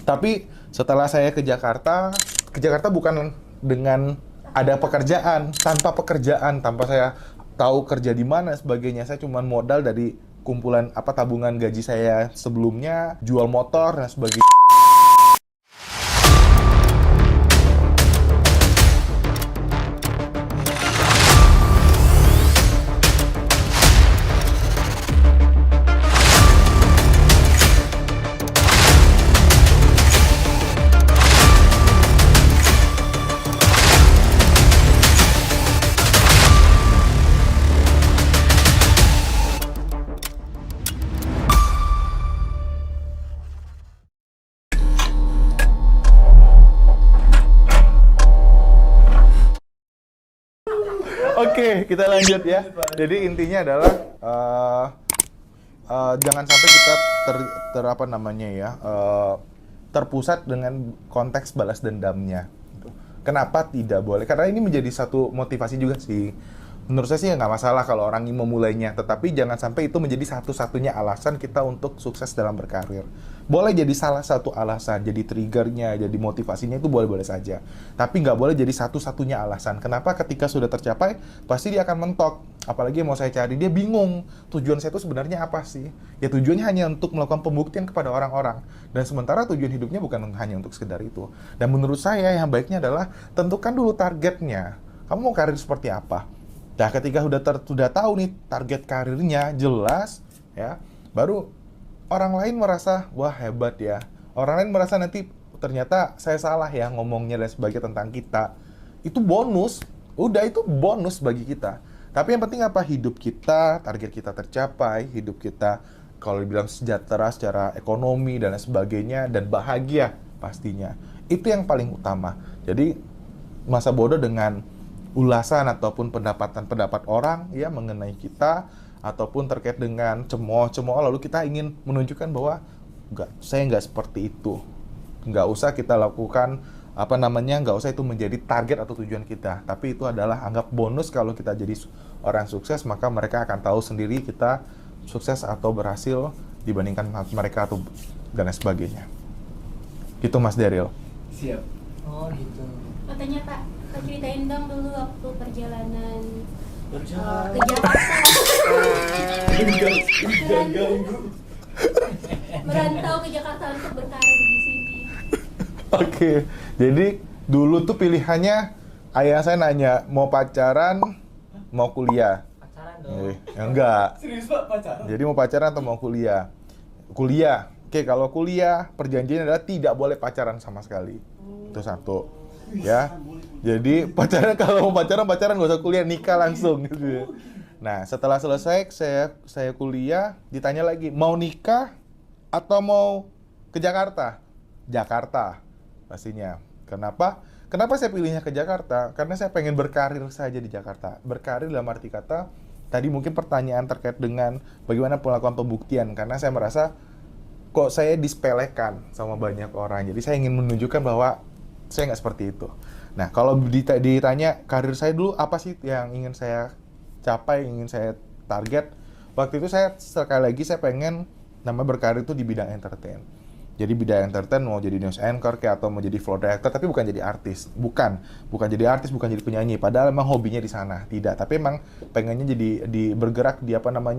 Tapi setelah saya ke Jakarta bukan dengan ada pekerjaan, tanpa saya tahu kerja di mana sebagainya. Saya cuma modal dari kumpulan tabungan gaji saya sebelumnya, jual motor dan sebagainya. Oke, kita lanjut ya. Jadi intinya adalah jangan sampai kita terpusat dengan konteks balas dendamnya. Kenapa tidak boleh? Karena ini menjadi satu motivasi juga sih. Menurut saya sih nggak masalah kalau orang ingin memulainya, tetapi jangan sampai itu menjadi satu-satunya alasan kita untuk sukses dalam berkarir. Boleh jadi salah satu alasan, jadi triggernya, jadi motivasinya itu boleh-boleh saja. Tapi nggak boleh jadi satu-satunya alasan. Kenapa? Ketika sudah tercapai, pasti dia akan mentok. Apalagi yang mau saya cari, dia bingung. Tujuan saya itu sebenarnya apa sih? Ya tujuannya hanya untuk melakukan pembuktian kepada orang-orang. Dan sementara tujuan hidupnya bukan hanya untuk sekedar itu. Dan menurut saya yang baiknya adalah tentukan dulu targetnya. Kamu mau karir seperti apa? Nah, ketika sudah tahu nih target karirnya jelas, ya, baru orang lain merasa wah hebat ya. Orang lain merasa nanti ternyata saya salah ya ngomongnya dan sebagainya tentang kita. Itu bonus, udah itu bonus bagi kita. Tapi yang penting apa? Hidup kita, target kita tercapai, hidup kita kalau dibilang sejahtera secara ekonomi dan lain sebagainya dan bahagia pastinya. Itu yang paling utama. Jadi masa bodoh dengan ulasan ataupun pendapat orang ya mengenai kita ataupun terkait dengan cemooh lalu kita ingin menunjukkan bahwa saya nggak seperti itu. Nggak usah kita lakukan nggak usah itu menjadi target atau tujuan kita. Tapi itu adalah anggap bonus kalau kita jadi orang sukses, maka mereka akan tahu sendiri kita sukses atau berhasil dibandingkan mereka atau dan lain sebagainya. Gitu Mas Daryl. Siap. Oh gitu. Katanya Pak, ceritain dong dulu waktu perjalanan ke Berjalan. Jakarta. Merantau ke Jakarta untuk berkarir di sini. Oke, jadi dulu tuh pilihannya ayah saya nanya mau pacaran, mau kuliah. Pacaran dong. Enggak. Serius Pak, pacaran? Jadi mau pacaran atau mau kuliah? Kuliah. Oke, kalau kuliah perjanjiannya adalah tidak boleh pacaran sama sekali. Itu satu. Ya. Jadi kalau mau pacaran gak usah kuliah, nikah langsung gitu. Nah, setelah selesai saya kuliah, ditanya lagi, mau nikah atau mau ke Jakarta? Jakarta pastinya. Kenapa? Kenapa saya pilihnya ke Jakarta? Karena saya pengen berkarir saja di Jakarta. Berkarir dalam arti kata, tadi mungkin pertanyaan terkait dengan bagaimana melakukan pembuktian. Karena saya merasa, kok saya disepelekan sama banyak orang. Jadi saya ingin menunjukkan bahwa saya nggak seperti itu. Nah, kalau ditanya karir saya dulu, apa sih yang ingin saya capai, ingin saya target? Waktu itu sekali lagi saya pengen berkarir itu di bidang entertain. Jadi bidang entertain mau jadi news anchor kayak atau mau jadi floor director, tapi bukan jadi artis. Bukan jadi artis, bukan jadi penyanyi. Padahal emang hobinya di sana. Tidak, tapi emang pengennya jadi bergerak di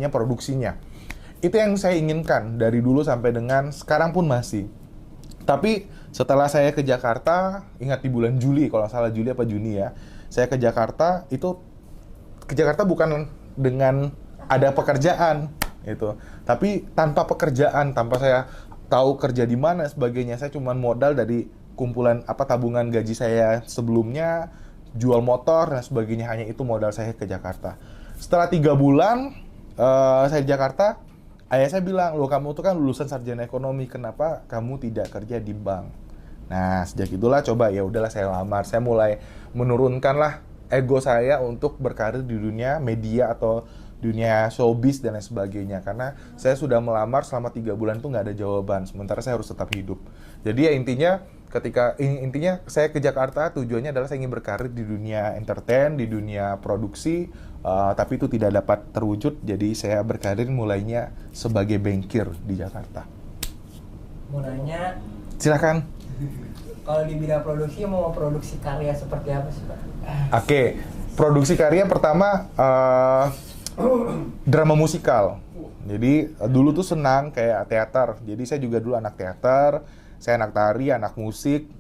produksinya. Itu yang saya inginkan dari dulu sampai dengan sekarang pun masih. Tapi setelah saya ke Jakarta, ingat di bulan Juli, kalau salah Juli apa Juni ya, saya ke Jakarta bukan dengan ada pekerjaan itu, tapi tanpa pekerjaan, tanpa saya tahu kerja di mana sebagainya. Saya cuma modal dari kumpulan tabungan gaji saya sebelumnya, jual motor dan sebagainya. Hanya itu modal saya ke Jakarta. Setelah 3 bulan saya di Jakarta, ayah saya bilang, loh kamu tuh kan lulusan sarjana ekonomi, kenapa kamu tidak kerja di bank? Nah, sejak itulah coba ya udahlah saya lamar. Saya mulai menurunkanlah ego saya untuk berkarir di dunia media atau dunia showbiz dan lain sebagainya. Karena saya sudah melamar selama 3 bulan tuh nggak ada jawaban, sementara saya harus tetap hidup. Jadi ya intinya saya ke Jakarta tujuannya adalah saya ingin berkarir di dunia entertain, di dunia produksi, tapi itu tidak dapat terwujud. Jadi saya berkarir mulainya sebagai bankir di Jakarta. Mulainya Silakan. Kalau di bidang produksi mau produksi karya seperti apa sih, Pak? Oke, produksi karya pertama drama musikal. Jadi dulu tuh senang kayak teater. Jadi saya juga dulu anak teater, saya anak tari, anak musik.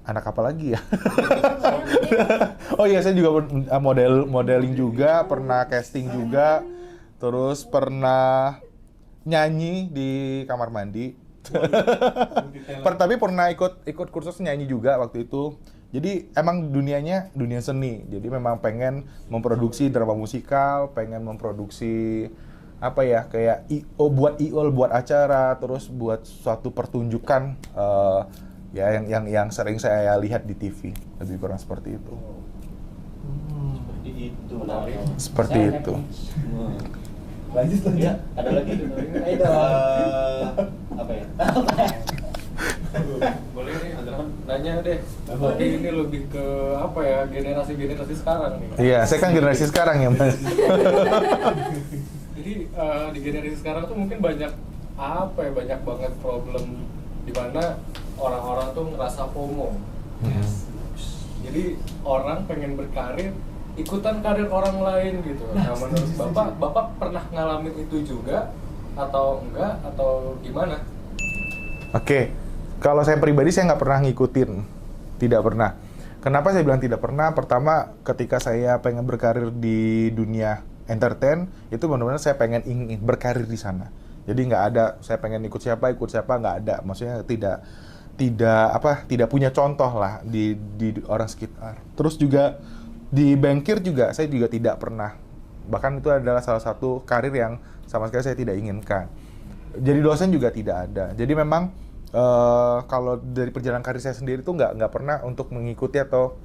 Anak apa lagi ya? Oh iya, saya juga modeling juga, pernah casting juga, terus pernah nyanyi di kamar mandi. Tapi pernah ikut kursus nyanyi juga waktu itu. Jadi emang dunianya dunia seni. Jadi memang pengen memproduksi drama musikal, pengen memproduksi apa ya, kayak buat buat acara, terus buat suatu pertunjukan ya yang sering saya lihat di TV, lebih kurang seperti itu. Seperti itu, menarik. Seperti itu. Lanjut. Ya, ada lagi. Ayo. Apa ya? Boleh nih, nanya deh. Tapi ini lebih ke apa ya, generasi sekarang nih. Iya, saya kan generasi sekarang ya, Mas. Jadi di generasi sekarang tuh mungkin banyak apa ya, banyak banget problem di mana orang-orang tuh ngerasa FOMO. Jadi orang pengen berkarir, ikutan karir orang lain gitu. Nah, menurut Bapak pernah ngalamin itu juga atau enggak atau gimana? Oke, kalau saya pribadi saya nggak pernah ngikutin, tidak pernah. Kenapa saya bilang tidak pernah? Pertama, ketika saya pengen berkarir di dunia entertain, itu benar-benar saya pengen ingin berkarir di sana. Jadi nggak ada, saya pengen ikut siapa nggak ada. Maksudnya tidak punya contoh lah di orang sekitar. Terus juga di bankir juga saya juga tidak pernah. Bahkan itu adalah salah satu karir yang sama sekali saya tidak inginkan. Jadi dosen juga tidak ada. Jadi memang kalau dari perjalanan karir saya sendiri tuh nggak pernah untuk mengikuti atau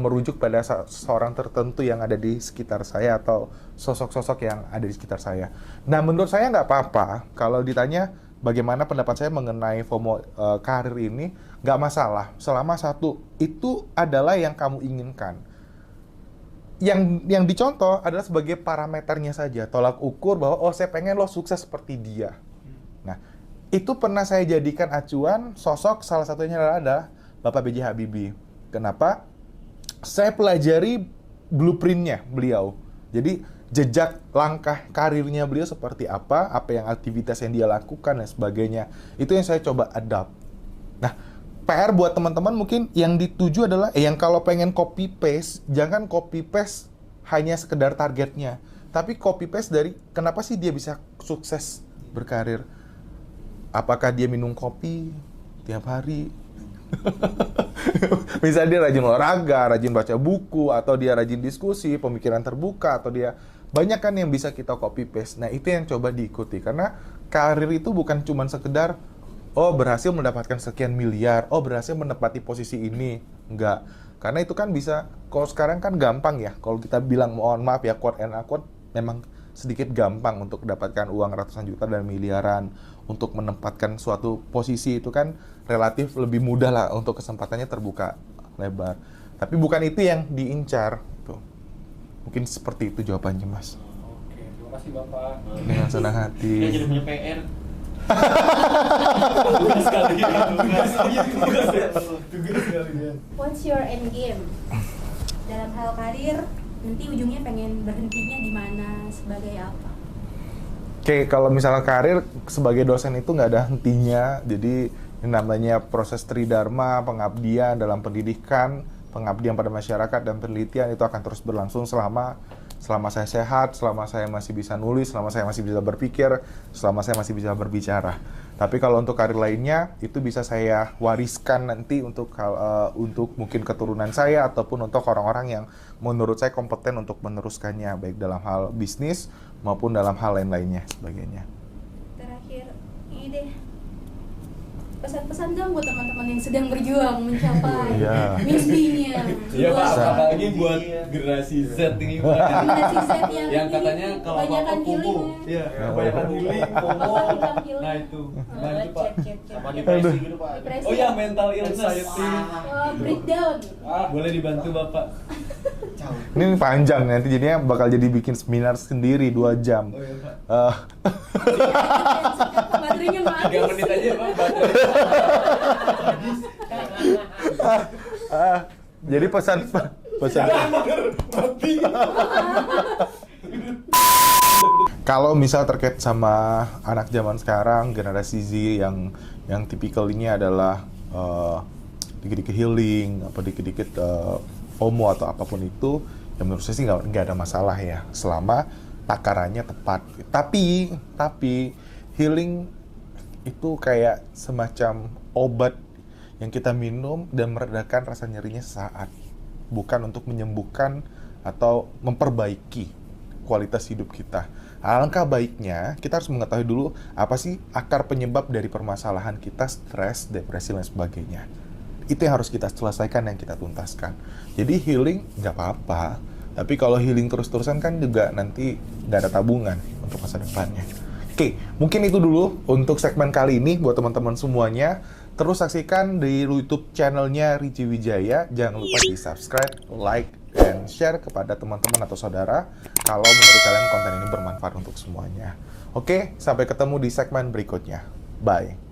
merujuk pada seorang tertentu yang ada di sekitar saya atau sosok-sosok yang ada di sekitar saya. Nah, menurut saya nggak apa-apa kalau ditanya bagaimana pendapat saya mengenai FOMO karir ini, nggak masalah. Selama satu, itu adalah yang kamu inginkan. Yang dicontoh adalah sebagai parameternya saja, tolak ukur bahwa, oh saya pengen lo sukses seperti dia. Nah, itu pernah saya jadikan acuan, sosok salah satunya adalah Bapak B.J. Habibie. Kenapa? Saya pelajari blueprint-nya beliau. Jadi, jejak langkah karirnya beliau seperti apa yang aktivitas yang dia lakukan dan sebagainya. Itu yang saya coba adapt. Nah, PR buat teman-teman mungkin yang dituju adalah yang kalau pengen copy paste, jangan copy paste hanya sekedar targetnya, tapi copy paste dari kenapa sih dia bisa sukses berkarir. Apakah dia minum kopi tiap hari? Misalnya dia rajin olahraga, rajin baca buku, atau dia rajin diskusi, pemikiran terbuka, atau dia banyak kan yang bisa kita copy paste. Nah, itu yang coba diikuti karena karir itu bukan cuma sekedar oh berhasil mendapatkan sekian miliar, oh berhasil menempati posisi ini. Enggak. Karena itu kan bisa, kalau sekarang kan gampang ya. Kalau kita bilang mohon maaf ya, quote and unquote, memang sedikit gampang untuk mendapatkan uang ratusan juta dan miliaran. Untuk menempatkan suatu posisi itu kan relatif lebih mudah lah, untuk kesempatannya terbuka lebar. Tapi bukan itu yang diincar. Tuh. Mungkin seperti itu jawabannya, Mas. Oke, terima kasih Bapak. Dengan senang hati. Dia jadi punya PR. What's your end game? Dalam hal karir, nanti ujungnya pengen berhentinya di mana, sebagai apa? Oke, kalau misalnya karir sebagai dosen itu nggak ada hentinya. Jadi yang namanya proses tridharma, pengabdian dalam pendidikan, pengabdian pada masyarakat dan penelitian itu akan terus berlangsung selama saya sehat, selama saya masih bisa nulis, selama saya masih bisa berpikir, selama saya masih bisa berbicara. Tapi kalau untuk karir lainnya, itu bisa saya wariskan nanti untuk mungkin keturunan saya ataupun untuk orang-orang yang menurut saya kompeten untuk meneruskannya, baik dalam hal bisnis maupun dalam hal lain-lainnya sebagainya. Terakhir, ini deh, pesan-pesan dong buat teman-teman yang sedang berjuang mencapai Iya. mimpinya. Iya Pak, Buat apalagi buat generasi Z ini Pak. generasi Z yang Yang ini katanya kalau kebanyakan apa-apa kumpul. healing. Iya, kebanyakan healing, FOMO. Apa healing? Nah itu, gimana Oh, itu Pak? cek. Sama depresi gitu, Pak. Depresi. Oh ya, mental illness. Anxiety. Breakdown. Boleh dibantu Bapak? Ini panjang nanti jadinya bakal jadi bikin seminar sendiri 2 jam. Oh iya Pak. Eh, baterainya mau 3 menit habis. aja Pak, baterai. Jadi pesan Mati. kalau misal terkait sama anak zaman sekarang, generasi Z yang tipikal ini adalah dikit-dikit healing, apa dikit-dikit FOMO atau apapun itu, ya menurut saya sih nggak ada masalah ya, selama takarannya tepat. Tapi healing itu kayak semacam obat yang kita minum dan meredakan rasa nyerinya sesaat, bukan untuk menyembuhkan atau memperbaiki kualitas hidup kita. Alangkah baiknya kita harus mengetahui dulu apa sih akar penyebab dari permasalahan kita, stres, depresi, dan sebagainya. Itu yang harus kita selesaikan, yang kita tuntaskan. Jadi healing nggak apa-apa, tapi kalau healing terus-terusan kan juga nanti nggak ada tabungan untuk masa depannya. Oke, mungkin itu dulu untuk segmen kali ini buat teman-teman semuanya. Terus saksikan di YouTube channelnya Ricky Wijaya. Jangan lupa di subscribe, like, dan share kepada teman-teman atau saudara kalau menurut kalian konten ini bermanfaat untuk semuanya. Oke, sampai ketemu di segmen berikutnya. Bye.